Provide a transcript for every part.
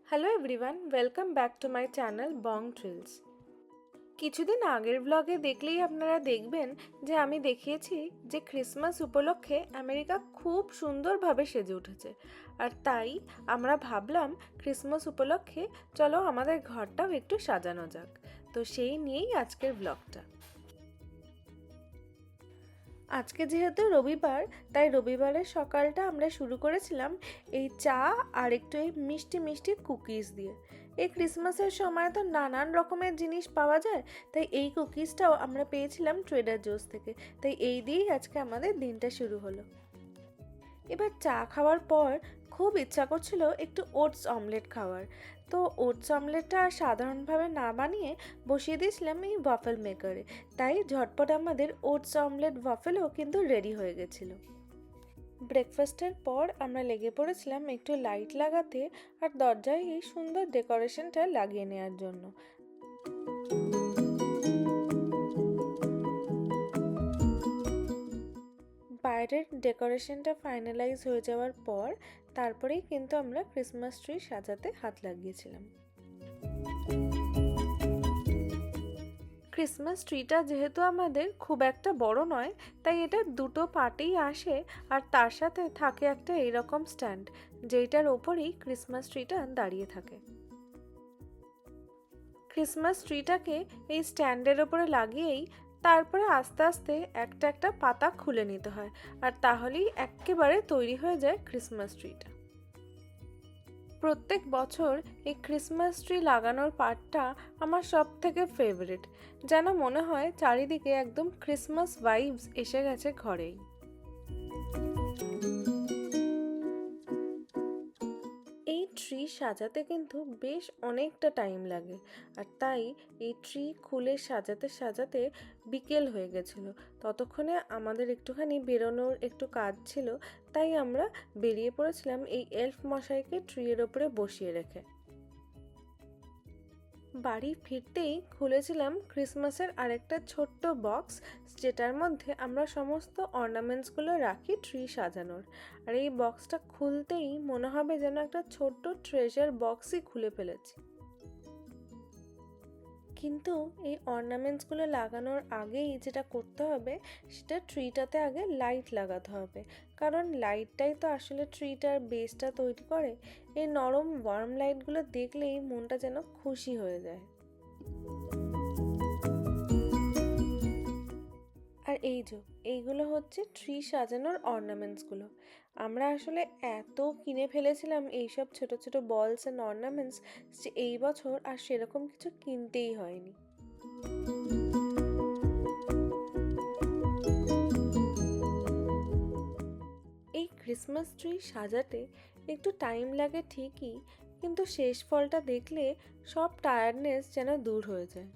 Hello everyone, welcome back to my channel বং ট্রিলস। কিছুদিন আগের ব্লগে দেখলেই আপনারা দেখবেন যে আমি দেখিয়েছি যে ক্রিসমাস উপলক্ষে আমেরিকা খুব সুন্দরভাবে সেজে উঠেছে। আর তাই আমরা ভাবলাম ক্রিসমাস উপলক্ষে চলো আমাদের ঘরটাও একটু সাজানো যাক। তো সেই নিয়েই আজকের ব্লগটা। আজকে যেহেতু রবিবার, তাই রবিবারের সকালটা আমরা শুরু করেছিলাম এই চা আর একটু এই মিষ্টি মিষ্টি কুকিজ দিয়ে। এই ক্রিসমাসের সময় তো নানান রকমের জিনিস পাওয়া যায়, তাই এই কুকিজটাও আমরা পেয়েছিলাম ট্রেডার জোস থেকে। তাই এই দিয়েই আজকে আমাদের দিনটা শুরু হলো। এবার চা খাওয়ার পর খুব ইচ্ছা করছিল একটু ওটস অমলেট খাওয়ার। তো ওটস অমলেটটা সাধারণভাবে না বানিয়ে বসিয়ে দিয়েছিলাম এই ওয়াফেল মেকারে। তাই ঝটপট আমাদের ওটস অমলেট ওয়াফেলও কিন্তু রেডি হয়ে গেছিলো। ব্রেকফাস্টের পর আমরা লেগে পড়েছিলাম একটু লাইট লাগাতে আর দরজায় এই সুন্দর ডেকোরেশনটা লাগিয়ে নেওয়ার জন্য। বাইরের ডেকোরেশনটা ফাইনালাইজ হয়ে যাওয়ার পর তারপরেই কিন্তু আমরা ক্রিসমাস ট্রি সাজাতে হাত লাগিয়েছিলাম। ক্রিসমাস ট্রিটা যেহেতু আমাদের খুব একটা বড় নয়, তাই এটা দুটো পার্টেই আসে আর তার সাথে থাকে একটা এরকম স্ট্যান্ড, যেটার ওপরেই ক্রিসমাস ট্রিটা দাঁড়িয়ে থাকে। ক্রিসমাস ট্রিটাকে এই স্ট্যান্ডের ওপরে লাগিয়েই তারপরে আস্তে আস্তে একটা একটা পাতা খুলে নিতে হয়, আর তাহলেই একেবারে তৈরি হয়ে যায় ক্রিসমাস ট্রিটা। প্রত্যেক বছর এই ক্রিসমাস ট্রি লাগানোর পার্টটা আমার সব থেকে ফেভারিট। যেন মনে হয় চারিদিকে একদম ক্রিসমাস ভাইবস এসে গেছে ঘরেই। এই ট্রি সাজাতে কিন্তু বেশ অনেকটা টাইম লাগে, আর তাই এই ট্রি খুলে সাজাতে সাজাতে বিকেল হয়ে গেছিলো। ততক্ষণে আমাদের একটুখানি বেরোনোর একটু কাজ ছিল, তাই আমরা বেরিয়ে পড়েছিলাম এই এলফ মশাইকে ট্রিয়ের ওপরে বসিয়ে রেখে। বাড়ি ফিরতেই খুলেছিলাম ক্রিসমাসের আরেকটা ছোট্ট বক্স, যেটার মধ্যে আমরা সমস্ত অর্নামেন্টসগুলো রাখি ট্রি সাজানোর। আর এই বক্সটা খুলতেই মনে হবে যেন একটা ছোট্ট ট্রেজার বক্সই খুলে ফেলেছি। কিন্তু এই অর্নামেন্টসগুলো লাগানোর আগেই যেটা করতে হবে সেটা ট্রিটাতে আগে লাইট লাগাতে হবে, কারণ লাইটটাই তো আসলে ট্রিটার বেসটা তৈরি করে। এই নরম ওয়ার্ম লাইটগুলো দেখলেই মনটা যেন খুশি হয়ে যায়। আর এইগুলো হচ্ছে ট্রি সাজানোর অর্নামেন্টসগুলো। আমরা আসলে এত কিনে ফেলেছিলাম এইসব ছোট ছোট বলস অ্যান্ড অর্নামেন্টস যে এই বছর আর সেরকম কিছু কিনতেই হয়নি। এই ক্রিসমাস ট্রি সাজাতে একটু টাইম লাগে ঠিকই, কিন্তু শেষ ফলটা দেখলে সব টায়ার্ডনেস যেন দূর হয়ে যায়।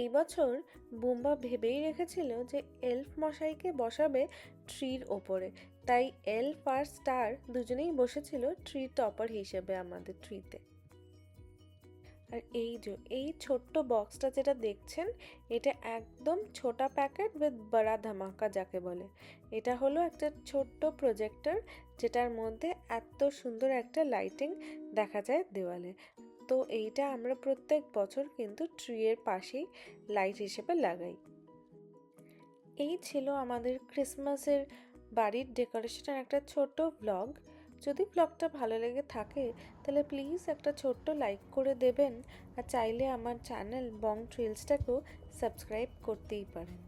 এই বছর বুম্বা ভেবেই রেখেছিল যে এলফ মশাইকে বসাবে ট্রির ওপরে, তাই এলফ আর স্টার দুজনেই বসেছিল ট্রি টপার হিসেবে আমাদের ট্রিতে। আর এই ছোট্ট বক্সটা যেটা দেখছেন, এটা একদম ছোটা প্যাকেট উইথ বড়া ধামাকা যাকে বলে। এটা হলো একটা ছোট্ট প্রজেক্টর, যেটার মধ্যে এত সুন্দর একটা লাইটিং দেখা যায় দেওয়ালে। তো এইটা আমরা প্রত্যেক বছর কিন্তু ট্রিয়ের পাশেই লাইট হিসেবে লাগাই। এই ছিল আমাদের ক্রিসমাসের বাড়ির ডেকোরেশনের একটা ছোট্ট ব্লগ। যদি ব্লগটা ভালো লেগে থাকে তাহলে প্লিজ একটা ছোট্ট লাইক করে দেবেন, আর চাইলে আমার চ্যানেল বং ট্রিলসটাকেও সাবস্ক্রাইব করতেই পারেন।